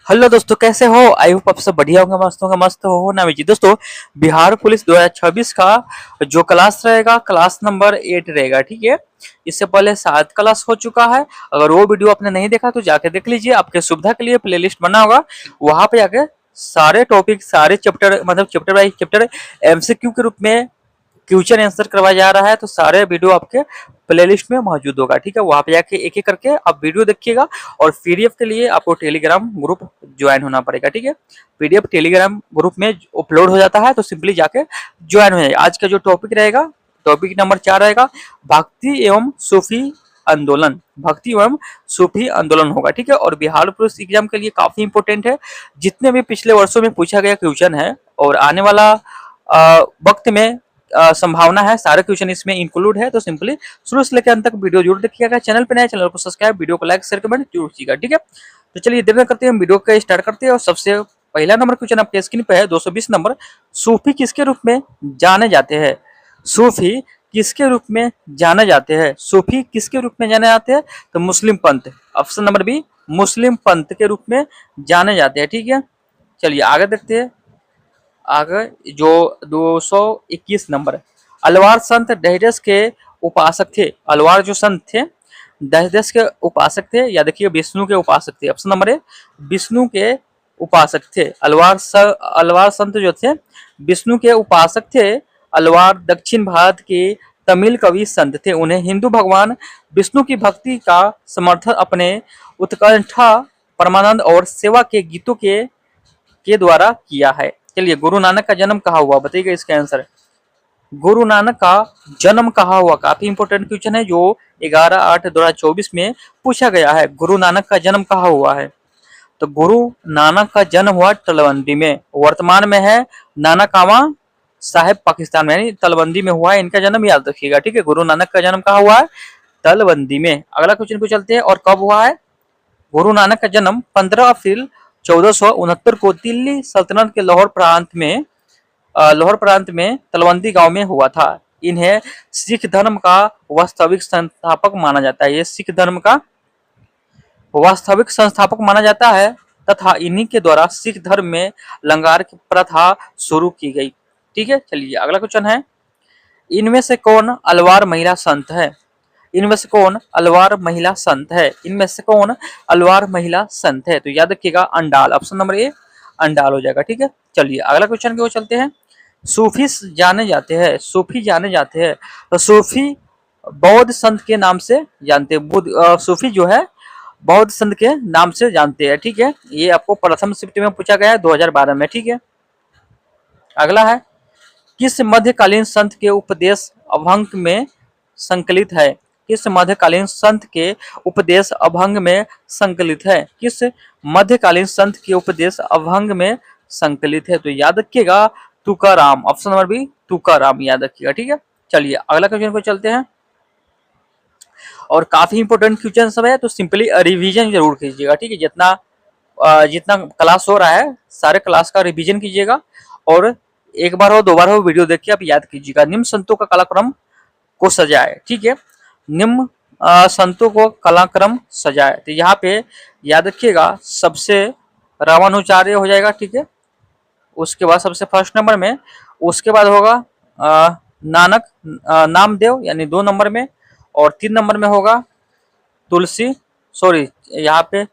Hello दोस्तों, कैसे हो? आई होप आप सब बढ़िया होंगे, मस्त हो ना जी। दोस्तों, बिहार पुलिस 2026 का जो क्लास रहेगा, क्लास नंबर 8 रहेगा। ठीक है, इससे पहले 7 क्लास हो चुका है। अगर वो वीडियो आपने नहीं देखा तो जाके देख लीजिए। आपके सुविधा के लिए प्लेलिस्ट बना होगा, वहां पे जाके सारे टॉपिक, सारे चैप्टर, मतलब चैप्टर बाई चैप्टर एमसीक्यू के रूप में क्वेश्चन आंसर करवाया जा रहा है। तो सारे वीडियो आपके प्लेलिस्ट में मौजूद होगा। ठीक है, वहां पे जाके एक एक करके आप वीडियो देखिएगा। और पीडीएफ के लिए आपको टेलीग्राम ग्रुप ज्वाइन होना पड़ेगा। ठीक है, पीडीएफ टेलीग्राम ग्रुप में अपलोड हो जाता है, तो सिंपली जाके ज्वाइन हो जाए। आज का जो टॉपिक रहेगा, टॉपिक नंबर 4 रहेगा, भक्ति एवं सूफी आंदोलन। भक्ति एवं सूफी आंदोलन होगा। ठीक है, और बिहार पुलिस एग्जाम के लिए काफी इंपोर्टेंट है। जितने भी पिछले वर्षों में पूछा गया क्वेश्चन है और आने वाला वक्त में संभावना है, सारे क्वेश्चन इसमें इंक्लूड है। तो सिंपली शुरू से लेकर अंत तक वीडियो जरूर देखिएगा। चैनल पे नए, चैनल को सब्सक्राइब, वीडियो को लाइक शेयर कमेंट जरूर कीजिएगा। ठीक है, तो चलिए देर न करते हैं, हम वीडियो का स्टार्ट करते हैं। और सबसे पहला नंबर क्वेश्चन आपके स्क्रीन पे है, 220 नंबर। सूफी किसके रूप में जाने जाते हैं? सूफी किसके रूप में जाने जाते हैं? सूफी किसके रूप में जाने जाते हैं? तो मुस्लिम पंथ, ऑप्शन नंबर बी, मुस्लिम पंथ के रूप में जाने जाते हैं। ठीक है, चलिए आगे देखते हैं। आगे जो 221 नंबर, अलवार संत दहदस के उपासक थे। अलवार जो संत थे, दहदस के उपासक थे, या देखिए विष्णु के उपासक थे। ऑप्शन नंबर ए, विष्णु के उपासक थे। अलवार संत जो थे, विष्णु के उपासक थे। अलवार दक्षिण भारत के तमिल कवि संत थे। उन्हें हिंदू भगवान विष्णु की भक्ति का समर्थन अपने उत्कंठा, परमानंद और सेवा के गीतों के द्वारा किया है। चलिए, गुरु नानक का जन्म कहाँ हुआ? बताइएगा इसका आंसर। गुरु नानक का जन्म कहाँ हुआ? काफी इंपोर्टेंट क्वेश्चन है, जो 11/8/2024 में पूछा गया है। गुरु नानक का जन्म कहाँ हुआ है? तो गुरु नानक का जन्म हुआ तलवंडी में। वर्तमान में है नानकाना साहेब, पाकिस्तान में, यानी तलवंडी में हुआ है इनका जन्म, याद रखिएगा। ठीक है, गुरु नानक का जन्म कहाँ हुआ है? तलवंडी में। अगला क्वेश्चन को चलते हैं, और कब हुआ है? गुरु नानक का जन्म 15 अप्रैल 1469 को दिल्ली सल्तनत के लाहौर प्रांत में तलवंडी गांव में हुआ था। इन्हें सिख धर्म का वास्तविक संस्थापक माना जाता है। ये सिख धर्म का वास्तविक संस्थापक माना जाता है, तथा इन्हीं के द्वारा सिख धर्म में लंगार की प्रथा शुरू की गई। ठीक है, चलिए अगला क्वेश्चन है, इनमें से कौन अलवार महिला संत है? इनमें से कौन अलवार महिला संत है? इनमें से कौन अलवार महिला संत है? तो याद रखिएगा, अंडाल। ऑप्शन नंबर ए, अंडाल हो जाएगा। ठीक है, चलिए अगला क्वेश्चन की ओर चलते हैं। सूफी जाने जाते हैं, सूफी जाने जाते हैं, तो सूफी बौद्ध संत के नाम से जानते हैं। सूफी जो है बौद्ध संत के नाम से जानते हैं। ठीक है, ये आपको प्रथम शिफ्ट में पूछा गया है 2012 में। ठीक है, अगला है, किस मध्यकालीन संत के उपदेश अभंग में संकलित है? किस मध्यकालीन संत के उपदेश अभंग में संकलित है? किस मध्यकालीन संत के उपदेश अभंग में संकलित है? तो याद रखिएगा, Tukaram. Option number B, Tukaram, याद रखिएगा। ठीक है, चलिए अगला क्वेश्चन को चलते हैं। और काफी इंपोर्टेंट क्वेश्चन सब है, तो सिंपली रिवीजन जरूर कीजिएगा। ठीक है, जितना क्लास हो रहा है, सारे क्लास का रिवीजन कीजिएगा। और एक बार हो, दो बार हो, वीडियो देख के आप याद कीजिएगा। निम्न संतों का कलाक्रम को सजाए। ठीक है, निम्न संतों को कलाक्रम सजाए। तो यहाँ पे याद रखिएगा, सबसे रामानुचार्य हो जाएगा। ठीक है, उसके बाद सबसे फर्स्ट नंबर में, उसके बाद होगा नानक नामदेव, यानी 2 नंबर में। और 3 नंबर में होगा तुलसी, सॉरी यहाँ पे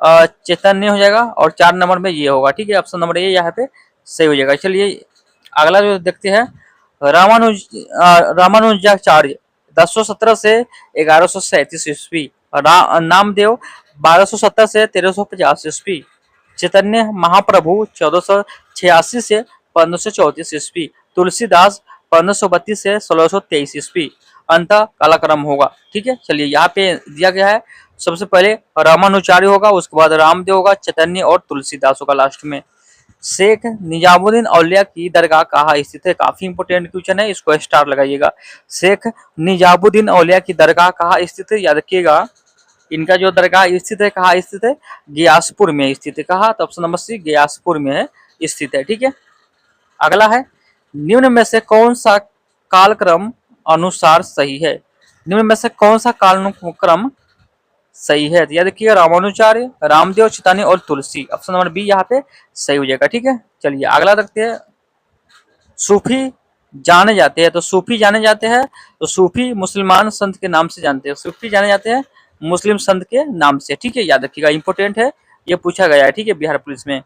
चैतन्य हो जाएगा। और 4 नंबर में ये होगा। ठीक है, ऑप्शन नंबर ए यहाँ पे सही हो जाएगा। चलिए अगला जो देखते हैं, रामानुजाचार्य 1017 से 1137 ईस्वी, नामदेव 1270 से 1350 ईस्वी, चैतन्य महाप्रभु 1486 से 1534 ईस्वी, तुलसीदास 1532 से 1623 ईस्वी, अंत कालक्रम होगा। ठीक है, चलिए यहाँ पे दिया गया है, सबसे पहले रामानुचार्य होगा, उसके बाद रामदेव होगा, चैतन्य और तुलसीदास होगा लास्ट में। शेख निजामुद्दीन औलिया की दरगाह कहाँ स्थित है? काफी इंपोर्टेंट क्वेश्चन है, इसको स्टार लगाइएगा। शेख निजामुद्दीन औलिया की दरगाह कहाँ स्थित है? याद रखिएगा, इनका जो दरगाह स्थित है, कहाँ स्थित है? गियासपुर में स्थित है। कहाँ? तो ऑप्शन नंबर सी, गियासपुर में है स्थित है। ठीक है, अगला है, निम्न में से कौन सा कालक्रम अनुसार सही है? निम्न में से कौन सा कालक्रम सही है। तो याद रखिएगा रामानुचार्य, रामदेव, चितानी और तुलसी। ऑप्शन नंबर बी यहाँ पे सही हो जाएगा। ठीक है, चलिए अगला देखते हैं। सूफी जाने जाते हैं, तो सूफी जाने जाते हैं, तो सूफी मुसलमान संत के नाम से जानते हैं, सूफी जाने जाते हैं मुस्लिम संत के नाम से। ठीक है, याद रखिएगा, इंपॉर्टेंट है, ये पूछा गया है। ठीक है, बिहार पुलिस में।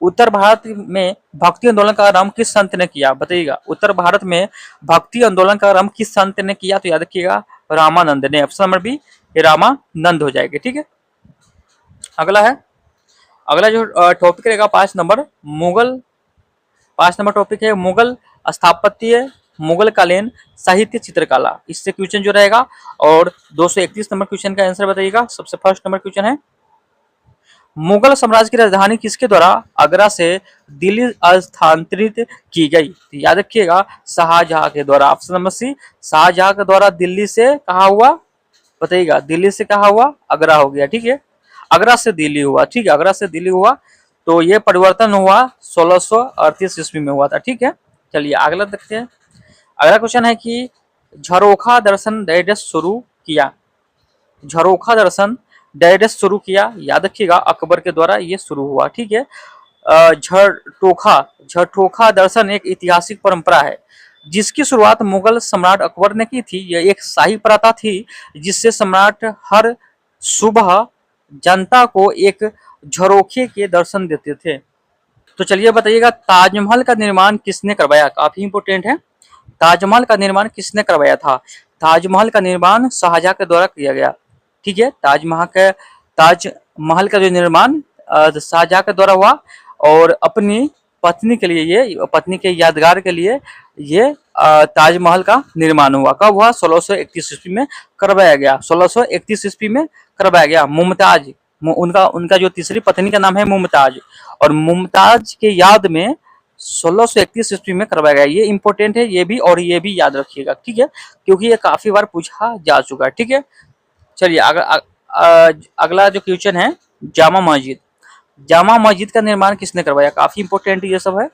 उत्तर भारत में भक्ति आंदोलन का आरंभ किस संत ने किया, बताइएगा। उत्तर भारत में भक्ति आंदोलन का आरंभ किस संत ने किया, तो याद रखिएगा रामानंद ने। ऑप्शन नंबर बी रामानंद हो जाएगा। ठीक है, अगला है, अगला जो टॉपिक रहेगा 5 नंबर, मुगल। 5 नंबर टॉपिक है मुगल स्थापत्य, मुगल कालीन साहित्य चित्रकला। इससे क्वेश्चन जो रहेगा, और 231 नंबर क्वेश्चन का आंसर बताइएगा। सबसे फर्स्ट नंबर क्वेश्चन है, मुगल साम्राज्य की राजधानी किसके द्वारा आगरा से दिल्ली स्थानांतरित की गई, तो याद रखिएगा शाहजहां के द्वारा। ऑप्शन नंबर सी शाहजहां के द्वारा दिल्ली से कहा हुआ, बताइएगा दिल्ली से कहा हुआ आगरा हो गया। ठीक है, आगरा से दिल्ली हुआ। ठीक है, आगरा से दिल्ली हुआ, तो ये परिवर्तन हुआ 1638 ईस्वी में हुआ था। ठीक है, चलिए अगला देखते हैं। अगला क्वेश्चन है कि झरोखा दर्शन डैश शुरू किया, झरोखा दर्शन डैश शुरू किया, याद रखिएगा अकबर के द्वारा ये शुरू हुआ। ठीक है, झरोखा, झरोखा दर्शन एक ऐतिहासिक परंपरा है जिसकी शुरुआत मुगल सम्राट अकबर ने की थी। यह एक शाही प्रथा थी जिससे सम्राट हर सुबह जनता को एक झरोखे के दर्शन देते थे। तो चलिए बताइएगा ताजमहल का निर्माण किसने करवाया, काफी इंपोर्टेंट है। ताजमहल का निर्माण किसने करवाया था, ताजमहल का निर्माण शाहजहां के द्वारा किया गया। ठीक है, ताजमहल का जो निर्माण शाहजहां के द्वारा हुआ, और अपनी पत्नी के लिए, ये पत्नी के यादगार के लिए ये ताजमहल का निर्माण हुआ। कब हुआ, 1631 ईस्वी में करवाया गया। 1631 ईस्वी में करवाया गया। मुमताज, उनका उनका जो तीसरी पत्नी का नाम है मुमताज, और मुमताज के याद में 1631 ईस्वी में करवाया गया। ये इंपॉर्टेंट है, ये भी, और ये भी याद रखिएगा। ठीक है, क्योंकि ये काफी बार पूछा जा चुका है। ठीक है, चलिए अगला जो क्वेश्चन है, जामा मस्जिद। जामा मस्जिद का निर्माण किसने करवाया, काफी इंपॉर्टेंट ये सब है।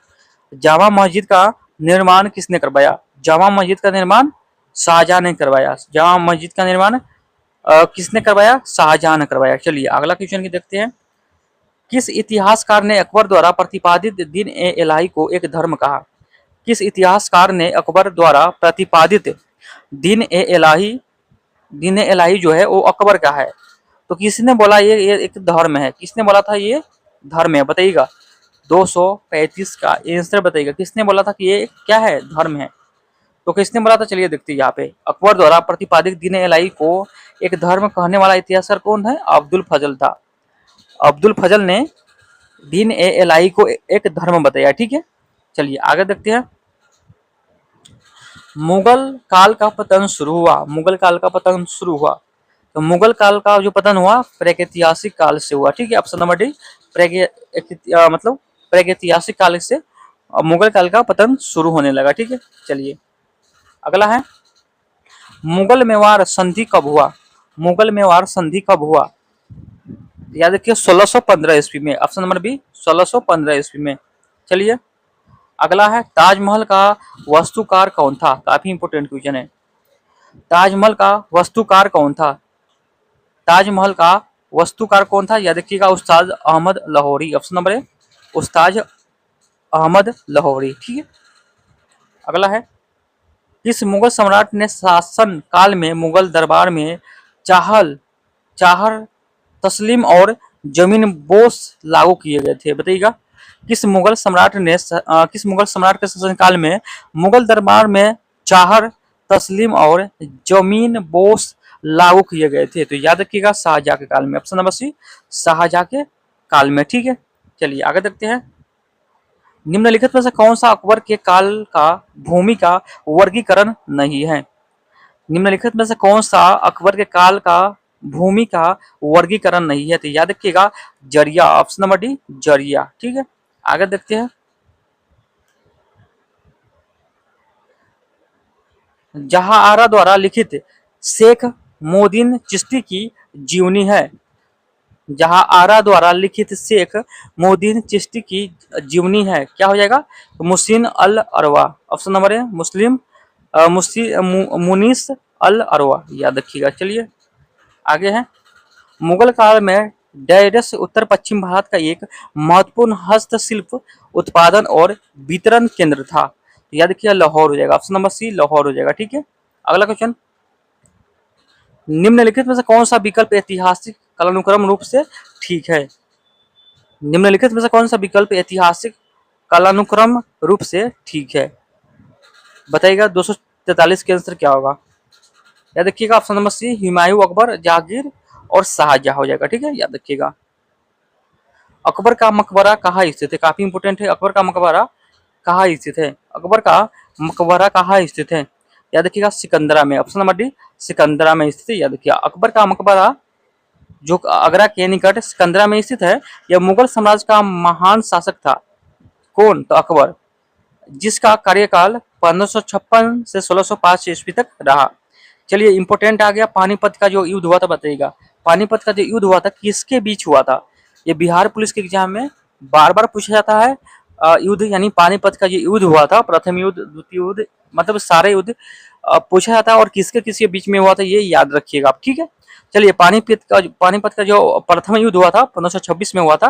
जामा मस्जिद का निर्माण किसने करवाया, जामा मस्जिद का निर्माण शाहजहां ने करवाया। जामा मस्जिद का निर्माण किसने करवाया, शाहजहां ने करवाया। चलिए अगला क्वेश्चन की देखते हैं। किस इतिहासकार ने अकबर द्वारा प्रतिपादित दिन ए इलाही को एक धर्म कहा, किस इतिहासकार ने अकबर द्वारा प्रतिपादित दिन ए इलाही, दिन ए इलाही जो है वो अकबर का है, तो किसने बोला ये एक धर्म है, किसने बोला था ये धर्म है, बताइएगा। 235 का आंसर बताइएगा, किसने बोला था कि ये क्या है, धर्म है, तो किसने बोला था। चलिए देखते हैं यहाँ पे, अकबर द्वारा प्रतिपादित दिन ए इलाही को एक धर्म कहने वाला इतिहासकार कौन है, अब्दुल फजल था। अब्दुल फजल ने दीन ए इलाही को एक धर्म बताया। ठीक है, चलिए आगे देखते हैं। मुगल काल का पतन शुरू हुआ, मुगल काल का पतन शुरू हुआ, तो मुगल काल का जो पतन हुआ प्रागैतिहासिक काल से हुआ। ठीक है, ऑप्शन नंबर डी मतलब प्रागैतिहासिक काल से मुगल काल का पतन शुरू होने लगा। ठीक है, चलिए अगला है, मुगल मेवाड़ संधि कब हुआ, मुगल मेवाड़ संधि कब हुआ, याद रखिए 1615 ईस्वी में। ऑप्शन नंबर बी 1615 ईस्वी में। चलिए अगला है, ताजमहल का वास्तुकार कौन था, काफी इंपोर्टेंट क्वेश्चन है। ताजमहल का वास्तुकार कौन था, ताजमहल का वास्तुकार कौन था, याद रखिएगा Ustad Ahmad Lahori. Option number A Ustad Ahmad Lahori. ठीक है, अगला है, किस मुगल सम्राट ने शासन काल में मुगल दरबार में चाहल चाहर तस्लीम और जमीन बोस लागू किए गए थे, बताइएगा। किस मुगल सम्राट के शासनकाल में मुगल दरबार में चाहर तस्लीम और जमीन बोस लागू किए गए थे, तो याद रखिएगा शाहजहां के काल में। ऑप्शन नंबर सी शाहजहां के काल में। ठीक है, चलिए आगे देखते हैं। निम्नलिखित में से कौन सा अकबर के काल का भूमि का वर्गीकरण नहीं है, निम्नलिखित में से कौन सा अकबर के काल का भूमि का वर्गीकरण नहीं है, तो याद रखिएगा जरिया। ऑप्शन नंबर डी जरिया। ठीक है, आगे देखते हैं। जहाआरा द्वारा लिखित शेख मोदीन चिश्ती की जीवनी है, जहाआरा द्वारा लिखित शेख मोदीन चिश्ती की जीवनी है, क्या हो जाएगा, मुहसिन अल अरवा। ऑप्शन नंबर है मुनीस अल अरवा, याद रखिएगा। चलिए आगे है, मुगल काल में डेरस उत्तर पश्चिम भारत का एक महत्वपूर्ण हस्तशिल्प उत्पादन और वितरण केंद्र था। तो याद किया लाहौर हो जाएगा, ऑप्शन नंबर सी लाहौर हो जाएगा। ठीक है, अगला क्वेश्चन, निम्नलिखित में से कौन सा विकल्प ऐतिहासिक कालानुक्रम रूप से ठीक है? निम्नलिखित में से कौन सा विकल्प ऐतिहासिक कालानुक्रम रूप से ठीक है? बताइएगा 243 के आंसर क्या होगा? याद रखिएगा option number C Humayun, Akbar, Jahangir और शाहजहां हो जाएगा। ठीक है, याद रखिएगा। अकबर का मकबरा कहाँ स्थित है? काफी इंपोर्टेंट है। अकबर का मकबरा कहाँ स्थित है? अकबर का मकबरा कहाँ स्थित है? याद रखिएगा सिकंदरा में, ऑप्शन नंबर डी सिकंदरा में स्थित है। याद रखिएगा अकबर का मकबरा जो आगरा के निकट सिकंदरा में स्थित है, यह मुगल साम्राज्य का महान शासक था। कौन? तो अकबर, जिसका कार्यकाल 1556 से 1605 ईस्वी तक रहा। चलिए इंपोर्टेंट आ गया, पानीपत का जो युद्ध हुआ था बताइएगा। पानीपत का जो युद्ध हुआ था किसके बीच हुआ था? ये बिहार पुलिस के एग्जाम में बार बार पूछा जाता है। युद्ध यानी पानीपत का जो युद्ध हुआ था, प्रथम युद्ध, द्वितीय युद्ध, मतलब सारे युद्ध पूछा जाता है और किसके किसके बीच में हुआ था ये याद रखिएगा आप। ठीक है, चलिए पानीपत का जो प्रथम युद्ध हुआ था 1526 में हुआ था,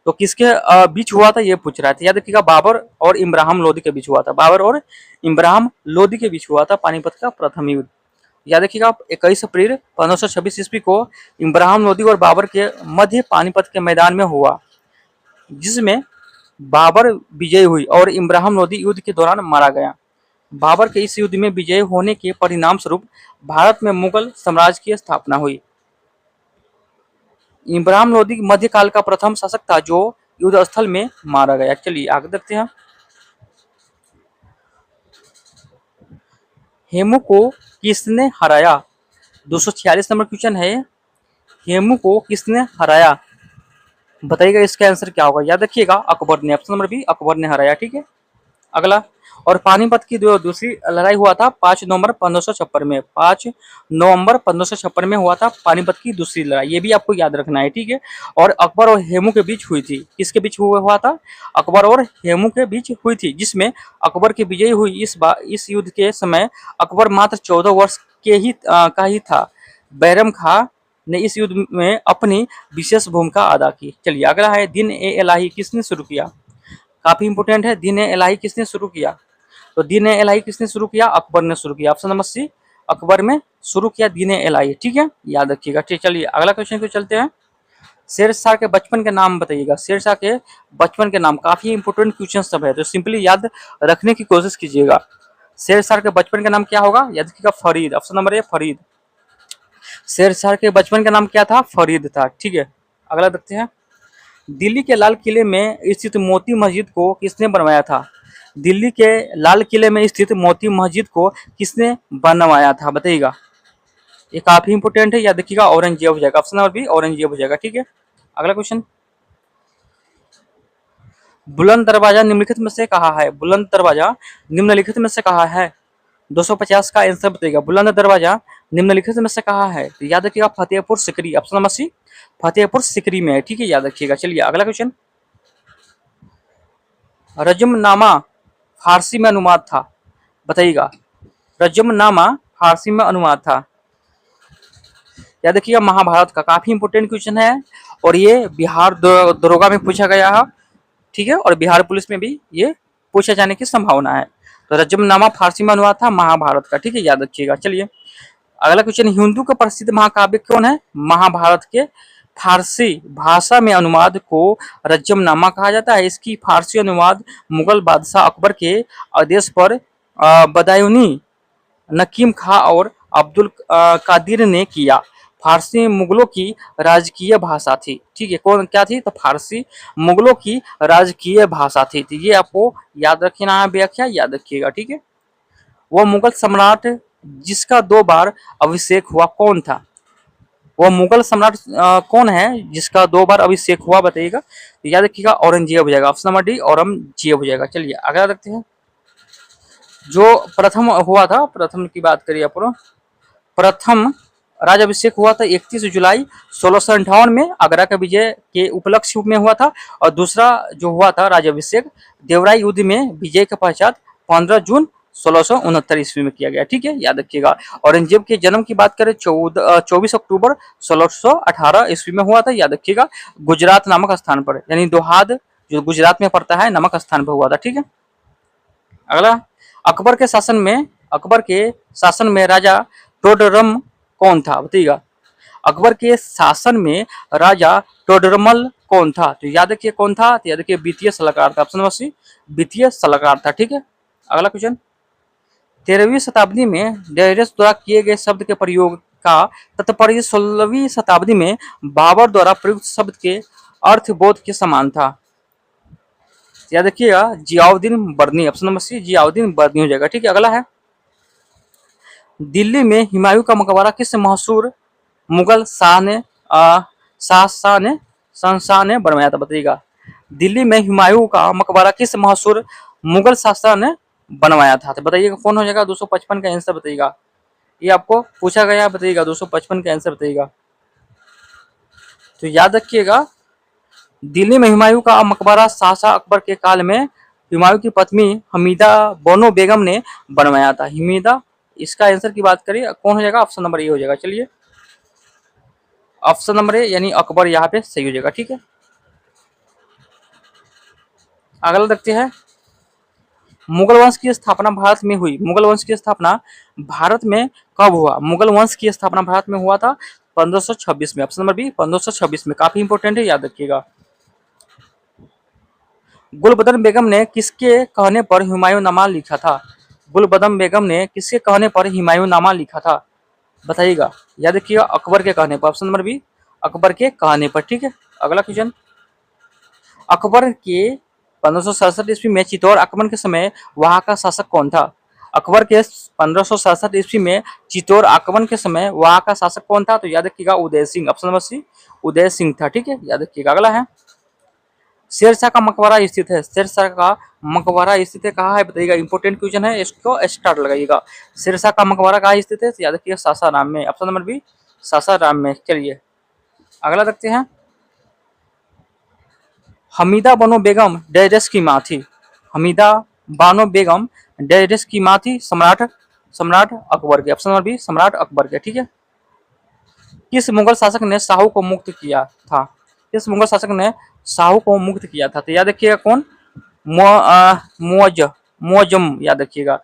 तो किसके बीच हुआ था ये पूछ रहा था। याद रखिएगा बाबर और इब्राहिम लोदी के बीच हुआ था। बाबर और इब्राहिम लोदी के बीच हुआ था पानीपत का प्रथम युद्ध। याद रखिएगा 21 अप्रैल 1526 ईस्वी को इब्राहिम लोदी और बाबर के मध्य पानीपत के मैदान में हुआ, जिसमें बाबर विजयी हुई और इब्राहिम लोदी युद्ध के दौरान मारा गया। बाबर के इस युद्ध में विजयी होने के परिणाम स्वरूप भारत में मुगल साम्राज्य की स्थापना हुई। इब्राहिम लोदी मध्यकाल का प्रथम शासक था जो युद्ध स्थल में मारा गया। चलिए आगे देखते हैं। हेमू को किसने हराया? 246 नंबर क्वेश्चन है। हेमू को किसने हराया? बताइएगा इसका आंसर क्या होगा? याद रखिएगा अकबर ने, ऑप्शन नंबर बी अकबर ने हराया। ठीक है, अगला, और पानीपत की जो दूसरी लड़ाई हुआ था 5 नवंबर 1556 में। 5 नवंबर 1556 में हुआ था पानीपत की दूसरी लड़ाई, ये भी आपको याद रखना है। ठीक है, और अकबर और हेमू के बीच हुई थी। किसके बीच हुआ था? अकबर और हेमू के बीच हुई थी, जिसमें अकबर की विजयी हुई। इस युद्ध के समय अकबर मात्र 14 वर्ष का ही था। बैरम खां ने इस युद्ध में अपनी विशेष भूमिका अदा की। चलिए अगला है, दिन ए इलाही किसने शुरू किया? काफी इंपोर्टेंट है, दिन ए इलाही किसने शुरू किया? तो दीन ए इलाही किसने शुरू किया? अकबर ने शुरू किया। ऑप्शन नंबर सी अकबर में शुरू किया दीन ए इलाही। ठीक है, याद रखिएगा। ठीक, चलिए अगला क्वेश्चन को चलते हैं। शेरशाह के बचपन के नाम बताइएगा। शेरशाह के बचपन के नाम, काफी इंपोर्टेंट क्वेश्चन सब है, तो सिंपली याद रखने की कोशिश कीजिएगा। शेरशाह के बचपन का नाम क्या होगा? याद रखिएगा Farid, option number A Farid. Shershah के बचपन का नाम क्या था? फरीद था। ठीक है, अगला देखते हैं। दिल्ली के लाल किले में स्थित मोती मस्जिद को किसने बनवाया था? दिल्ली के लाल किले में स्थित मोती मस्जिद को किसने बनवाया था बताइएगा। ये काफी इंपोर्टेंट है, याद रखिएगा औरंगजेब हो जाएगा। ऑप्शन नंबर बी औरंगजेब हो जाएगा। ठीक है, अगला क्वेश्चन, बुलंद दरवाजा निम्नलिखित में से कहा है? बुलंद दरवाजा निम्नलिखित में से कहा है? 250 का आंसर बताइएगा। बुलंद दरवाजा निम्नलिखित में से कहा है? तो याद रखिएगा Fatehpur Sikri, option number C Fatehpur Sikri में है। ठीक है, याद रखिएगा। चलिए अगला क्वेश्चन, रजमनामा फारसी में अनुवाद था, बताइएगा। रजमनामा फारसी में अनुवाद था, याद रखिएगा महाभारत का। काफी इंपोर्टेंट क्वेश्चन है और ये बिहार दरोगा में पूछा गया है। ठीक है, और बिहार पुलिस में भी ये पूछे जाने की संभावना है। तो रजमनामा फारसी में अनुवाद था महाभारत का। ठीक है, याद रखिएगा। चलिए अगला क्वेश्चन, हिंदू का प्रसिद्ध महाकाव्य कौन है? महाभारत के फारसी भाषा में अनुवाद को रजमनामा कहा जाता है। इसकी फारसी अनुवाद मुगल बादशाह अकबर के आदेश पर बदायूनी, नकीम खां और अब्दुल कादिर ने किया। फारसी मुगलों की राजकीय भाषा थी। ठीक है, कौन क्या थी? तो फारसी मुगलों की राजकीय भाषा थी। तो ये आपको याद रखना है, व्याख्या याद रखिएगा। ठीक है, वो मुगल सम्राट जिसका 2 बार अभिषेक हुआ कौन था? वो मुगल सम्राट कौन है जिसका 2 बार अभिषेक हुआ बताइएगा। याद रखिएगा औरंगजेब हो जाएगा। ऑप्शन नंबर डी औरंगजेब हो जाएगा। चलिए अगला देखते हैं। जो प्रथम हुआ था, प्रथम की बात करिए आप, प्रथम राज्याभिषेक हुआ था 31 जुलाई 1658 में आगरा का विजय के उपलक्ष्य में हुआ था। और दूसरा जो हुआ था राज्याभिषेक देवराई युद्ध में विजय के पश्चात 15 जून 1669 ईस्वी में किया गया, ठीक है, याद रखिएगा। औरंगजेब के जन्म की बात करें 24 अक्टूबर 1618 ईस्वी में हुआ था, याद रखिएगा, गुजरात नामक स्थान पर, यानी दोहाद जो गुजरात में पड़ता है नामक स्थान पर हुआ था, ठीक है। अगला, अकबर के शासन में राजा टोडरम कौन था, बताइएगा। अकबर के शासन में राजा टोडरमल कौन था, तो याद रखिए कौन था, तो याद रखिए द्वितीय सलाहकार था, ऑप्शन नंबर सी द्वितीय सलाहकार था, ठीक है। अगला क्वेश्चन, 13वीं शताब्दी में डायरस द्वारा किए गए शब्द के प्रयोग का तात्पर्य 16वीं शताब्दी में बाबर द्वारा प्रयुक्त शब्द के अर्थबोध के समान था, याद रखिएगा जियाउद्दीन बर्नी, ऑप्शन नंबर सी जियाउद्दीन बर्नी हो जाएगा, ठीक है। अगला है, दिल्ली में हुमायूं का मकबरा किस मशहूर मुगल शहंशाह ने बनवाया था, बताइएगा। दिल्ली में हुमायूं का मकबरा किस मशहूर मुगल शासक ने बनवाया था, तो बताइएगा कौन हो जाएगा। 255 का आंसर बताइएगा, ये आपको पूछा गया, बताइएगा 255 का आंसर बताइएगा। तो याद रखिएगा दिल्ली में हुमायूं का मकबरा शाह अकबर के काल में हुमायूं की पत्नी हमीदा बानो बेगम ने बनवाया था। हमीदा, इसका आंसर की बात करिए कौन हो जाएगा, ऑप्शन नंबर ए हो जाएगा। चलिए, ऑप्शन नंबर ए यानी अकबर यहाँ पे सही हो जाएगा, ठीक है। अगला देखते हैं, मुगल वंश की स्थापना भारत में हुई। मुगल वंश की स्थापना भारत में कब हुआ, मुगल वंश की स्थापना भारत में हुआ था 1526 में, ऑप्शन नंबर बी 1526 में, काफी इंपोर्टेंट है, याद रखिएगा। गुलबदन बेगम ने किसके कहने पर हुमायूंनामा लिखा था, गुलबदन बेगम ने किसके कहने पर हुमायूंनामा लिखा था, बताइएगा। याद रखिएगा अकबर के कहने पर, ऑप्शन नंबर बी अकबर के कहने पर, ठीक है। अगला क्वेश्चन, अकबर के 1567 ईस्वी में चित्तौड़ आक्रमण के समय वहां का शासक कौन था, अकबर के 1567 ईस्वी में चित्तौड़ आक्रमण के समय वहां का शासक कौन था, तो याद रखिएगा उदय सिंह, ऑप्शन नंबर सी उदय सिंह था, ठीक है, याद रखिएगा। अगला है, शेरशाह का मकबरा स्थित है, शेरशाह का मकबरा स्थित है कहाँ है, बताइएगा, इंपोर्टेंट क्वेश्चन है, इसको स्टार लगाइएगा। शेरशाह का मकबरा कहाँ स्थित है, तो याद रखिएगा सासाराम में, ऑप्शन नंबर बी सासाराम में। चलिए अगला देखते हैं, हमीदा बानो बेगम डेरेस की माँ थी, हमीदा बानो बेगम डेरेस की माँ थी सम्राट अकबर के, ऑप्शन नंबर बी सम्राट अकबर के, ठीक है। किस मुगल शासक ने शाहू को मुक्त किया था, किस मुगल शासक ने शाहू को मुक्त किया था, तो याद रखिएगा कौन, मुअज्जम, याद रखिएगा।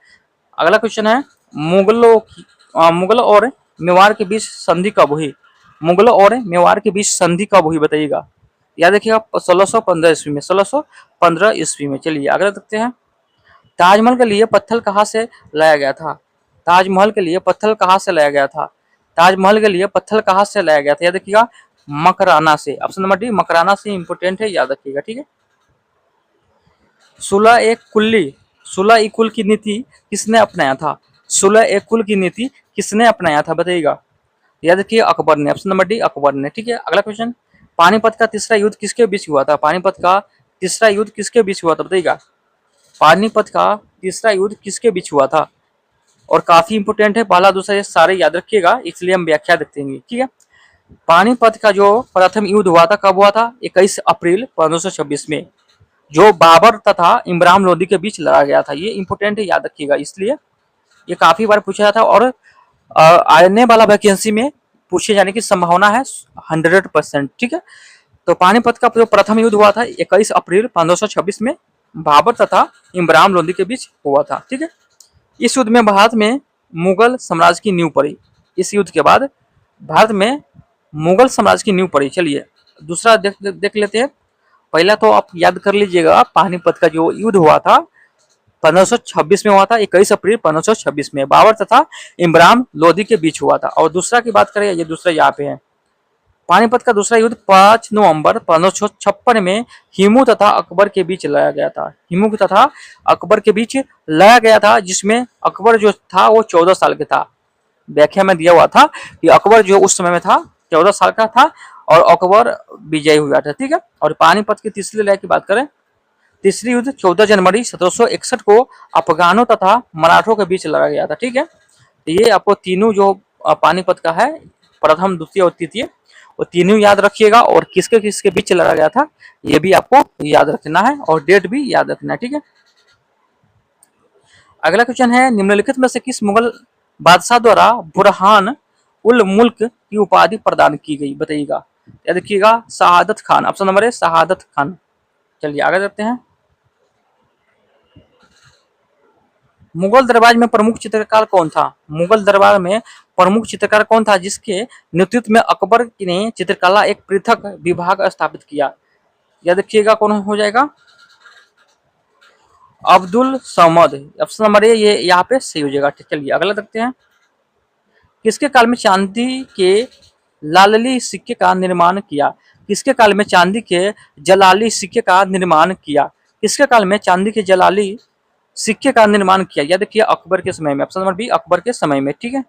अगला क्वेश्चन है, मुगल और मेवाड़ के बीच संधि कब हुई, मुगलों और मेवाड़ के बीच संधि कब हुई, बताइएगा। याद रखिएगा 1615 ईस्वी में, 1615 ईस्वी में। चलिए अगला देखते हैं, ताजमहल के लिए पत्थर कहाँ से लाया गया था, ताजमहल के लिए पत्थर कहाँ से लाया गया था, ताजमहल के लिए पत्थर कहाँ से लाया गया था, याद रखिएगा मकराना से, ऑप्शन नंबर डी मकराना से, इंपोर्टेंट है, याद रखिएगा, ठीक है। सुलह ए कुल की नीति किसने अपनाया था, सुलह ए कुल की नीति किसने अपनाया था, बताइएगा। याद रखिए अकबर ने, ऑप्शन नंबर डी अकबर ने, ठीक है। अगला क्वेश्चन, पानीपत का तीसरा युद्ध किसके बीच हुआ था, पानीपत का तीसरा युद्ध किसके बीच हुआ था, बताइएगा। पानीपत का तीसरा युद्ध किसके बीच हुआ था, और काफी इंपोर्टेंट है, पहला दूसरा ये सारे याद रखिएगा, इसलिए हम व्याख्या देखते हैं, ठीक है। पानीपत का जो प्रथम युद्ध हुआ था कब हुआ था, 21 अप्रैल 1526 में, जो बाबर तथा इमरान लोदी के बीच लड़ा गया था, ये इंपोर्टेंट है, याद रखिएगा, इसलिए ये काफी बार पूछा जाता है, और आने वाला वैकेंसी में पूछे जाने की संभावना है 100%, ठीक है। तो पानीपत का जो प्रथम युद्ध हुआ था 21 अप्रैल 1526 में बाबर तथा इमरान लोदी के बीच हुआ था, ठीक है। इस युद्ध में भारत में मुगल साम्राज्य की नींव पड़ी, इस युद्ध के बाद भारत में मुगल साम्राज्य की नींव पड़ी। चलिए दूसरा देख लेते हैं। पहला तो आप याद कर लीजिएगा, पानीपत का जो युद्ध हुआ था 1526 में हुआ था, 21 अप्रैल 1526 में बाबर तथा इमरान लोदी के बीच हुआ था। और दूसरा की बात करें, ये दूसरा यहाँ पे है, पानीपत का दूसरा युद्ध 5 नवंबर 1556 में हिमू तथा अकबर के बीच लड़ा गया था, हिमू तथा अकबर के बीच लड़ा गया था, जिसमें अकबर जो था वो 14 साल के था। व्याख्या में दिया हुआ था कि अकबर जो उस समय में था 14 साल का था और अकबर विजयी हुआ था, ठीक है। और पानीपत की तीसरी लड़ाई की बात करें, तीसरी युद्ध 14 जनवरी 1761 को अफगानों तथा मराठों के बीच लड़ा गया था, ठीक है। ये आपको तीनों जो पानीपत का है, प्रथम द्वितीय और तृतीय, वो तीनों याद रखिएगा, और किसके किसके बीच लड़ा गया था ये भी आपको याद रखना है, और डेट भी याद रखना है, ठीक है। अगला क्वेश्चन है, निम्नलिखित में से किस मुगल बादशाह द्वारा बुरहान उल मुल्क की उपाधि प्रदान की गई, बताइएगा। या देखिएगा शहादत खान, ऑप्शन नंबर है शहादत खान। चलिए आगे चलते हैं। मुगल दरबार में प्रमुख चित्रकार कौन था? मुगल दरबार में प्रमुख चित्रकार कौन था जिसके नेतृत्व में अकबर ने चित्रकला एक पृथक विभाग स्थापित किया? या देखिएगा कौन हो जाएगा, अब्दुल समद, ऑप्शन नंबर ये यहाँ पे सही हो जाएगा। चलिए अगला देखते हैं। किसके काल में चांदी के लालली सिक्के का निर्माण किया? किसके काल में चांदी के जलाली सिक्के का निर्माण किया? किसके काल में चांदी के जलाली सिक्के का निर्माण किया? या देखिए अकबर के समय में, ऑप्शन नंबर बी अकबर के समय में, ठीक है।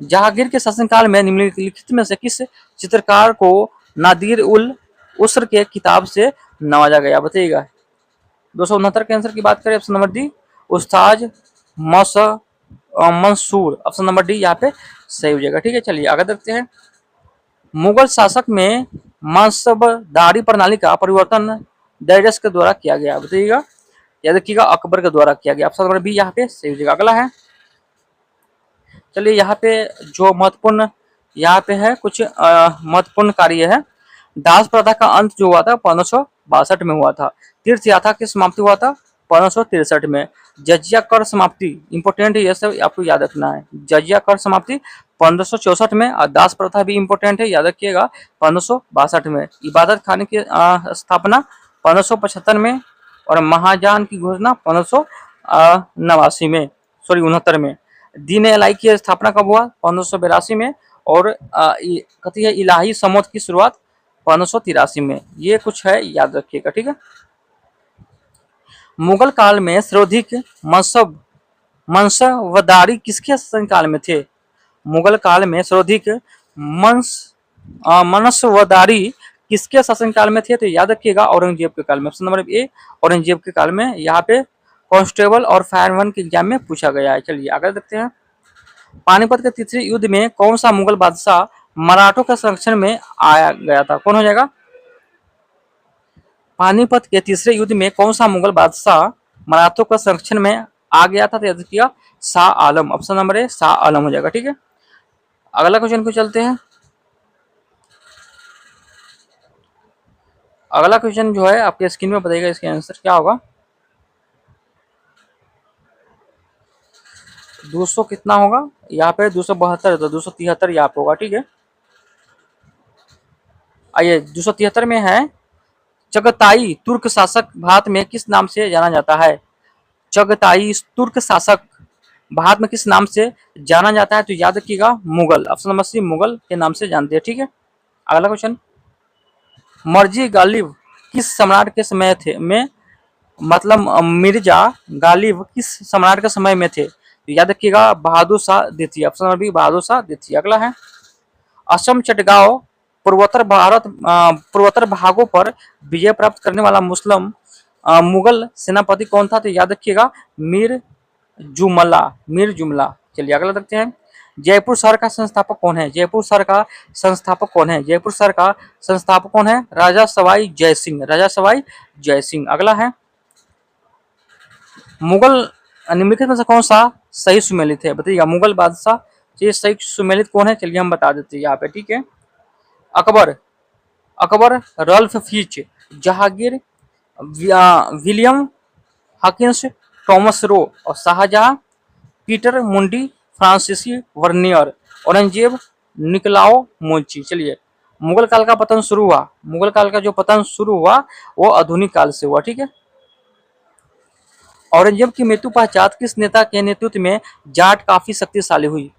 जहांगीर के शासनकाल में निम्नलिखित में से किस चित्रकार को नादिर उल उसर के किताब से नवाजा गया, बताइएगा। 269 के आंसर की बात करें, ऑप्शन नंबर डी उस्ताद मंसूर, ऑप्शन नंबर डी यहाँ पे सही हो जाएगा, ठीक है। चलिए आगे देखते हैं। मुगल शासक में मांसबदारी प्रणाली का परिवर्तन डायरस के द्वारा किया गया, बताइएगा। या देखिएगा अकबर के द्वारा किया गया, ऑप्शन नंबर बी यहाँ पे सही हो जाएगा। अगला है, चलिए यहाँ पे जो महत्वपूर्ण यहाँ पे है कुछ महत्वपूर्ण कार्य है। दास प्रथा का अंत जो हुआ था 1562 में हुआ था। तीर्थ यात्रा की समाप्ति हुआ था 1563 में। जजिया कर समाप्ति इंपोर्टेंट है, ये सब आपको याद रखना है। जजिया कर समाप्ति 1564 में और दास प्रथा भी इंपोर्टेंट है, याद रखिएगा 1562 में। इबादत खाने की स्थापना 1575 में और महाजान की घोषणा 1589 में, सॉरी 69 में। दीन इलाही की स्थापना कब हुआ? 1582 में। और कथी है इलाही समोद की शुरुआत 1583 में। ये कुछ है, याद रखिएगा, ठीक है। मुगल काल में सर्वाधिक मनसबदारी किसके शासनकाल में थे? मुगल काल में सर्वाधिक मनसबदारी किसके शासनकाल में थे? तो याद रखिएगा औरंगजेब के काल में, ऑप्शन नंबर ए औरंगजेब के काल में। यहाँ पे कांस्टेबल और फायरमैन के एग्जाम में पूछा गया है। चलिए आगे देखते हैं। पानीपत के तीसरे युद्ध में कौन सा मुगल बादशाह मराठों के संरक्षण में आया गया था? कौन हो जाएगा? पानीपत के तीसरे युद्ध में कौन सा मुगल बादशाह मराठों के संरक्षण में आ गया था? तो किया शाह आलम, ऑप्शन नंबर ए शाह आलम हो जाएगा, ठीक है। अगला क्वेश्चन को चलते हैं। अगला क्वेश्चन जो है आपके स्क्रीन में बताइएगा, इसका आंसर क्या होगा। 200 कितना होगा यहाँ पे? 272, तो 273 यहाँ पे होगा, ठीक है। आइए 273 में है, चगताई तुर्क शासक भारत में किस नाम से जाना जाता है? चगताई तुर्क शासक भारत में किस नाम से जाना जाता है? तो याद रखिएगा Mughal, option number C Mughal के नाम से जानते हैं, ठीक है। अगला क्वेश्चन, मर्जी गालिब किस सम्राट के समय थे में, मतलब मिर्जा गालिब किस सम्राट के समय में थे? तो याद रखिएगा बहादुर शाह द्वितीय, option number B Bahadur Shah द्वितीय। अगला है, असम चटगांव पूर्वोत्तर भागों पर विजय प्राप्त करने वाला मुस्लिम मुगल सेनापति कौन था? तो याद रखिएगा मीर जुमला। चलिए अगला देखते हैं। जयपुर शहर का संस्थापक कौन है? जयपुर शहर का संस्थापक कौन है? जयपुर शहर का संस्थापक कौन है? राजा सवाई जय सिंह, राजा सवाई जय सिंह। अगला है, मुगल निम्नलिखित में से कौन सा सही सुमेलित है? बताइएगा मुगल बादशाह ये सही सुमेलित कौन है? चलिए हम बता देते हैं यहाँ पे, ठीक है। Akbar, Ralph Fitch, Jahangir, William Hawkins, Thomas Roe और शाहजहां, पीटर मुंडी, फ्रांसीसी वर्नियर, औरंगजेब, निकलाओ मोची। चलिए मुगल काल का पतन शुरू हुआ, मुगल काल का जो पतन शुरू हुआ वो आधुनिक काल से हुआ, ठीक है। औरंगजेब की मृत्यु पश्चात किस नेता के नेतृत्व में जाट काफी शक्तिशाली हुई?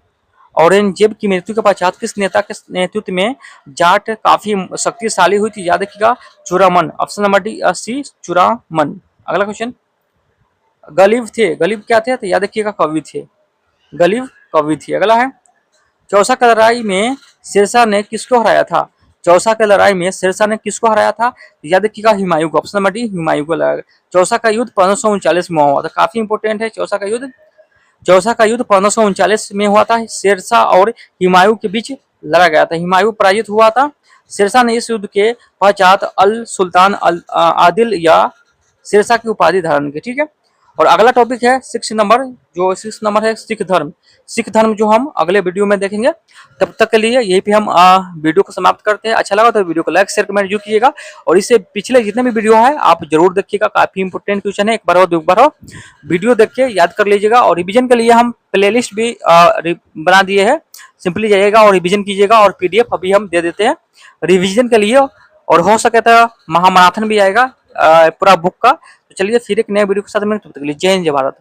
औरंगजेब की मृत्यु के पश्चात किस नेता के नेतृत्व में जाट काफी शक्तिशाली हुई थी? याद रखिएगा Churaman, option number D C Churaman. अगला क्वेश्चन, गलीब थे, गलीब क्या थे? तो याद रखिएगा कवि थे, गलीब कवि थे। अगला है, चौसा की लड़ाई में शेरशाह ने किसको हराया था? चौसा की लड़ाई में शेरशाह ने किसको हराया था? याद रखिएगा हुमायूं को, ऑप्शन नंबर डी हुमायूं को लगा। चौसा का युद्ध 1539 में हुआ था, काफी इंपोर्टेंट है चौसा का युद्ध। चौसा का युद्ध 1539 में हुआ था, शेरशाह और हुमायूं के बीच लड़ा गया था। हुमायूं पराजित हुआ था। शेरशाह ने इस युद्ध के पश्चात अल सुल्तान आदिल या शेरशाह की उपाधि धारण की, ठीक है। और अगला टॉपिक है 6 नंबर, जो 6 नंबर है सिख धर्म। सिख धर्म जो हम अगले वीडियो में देखेंगे। तब तक के लिए यही पे हम वीडियो को समाप्त करते हैं। अच्छा लगा तो वीडियो को लाइक शेयर कमेंट जरूर कीजिएगा, और इससे पिछले जितने भी वीडियो है आप जरूर देखिएगा, काफी इंपोर्टेंट क्वेश्चन है, एक बार हो दो बार हो वीडियो देख के याद कर लीजिएगा। और रिवीजन के लिए हम प्लेलिस्ट भी बना दिए हैं, सिंपली जाइएगा और रिवीजन कीजिएगा, और पीडीएफ अभी हम दे देते हैं रिवीजन के लिए। और हो सके तो महामैराथन भी आएगा पूरा बुक का। तो चलिए फिर एक नए वीडियो के साथ मिलेंगे, तब तक के लिए जय हिंद जय भारत।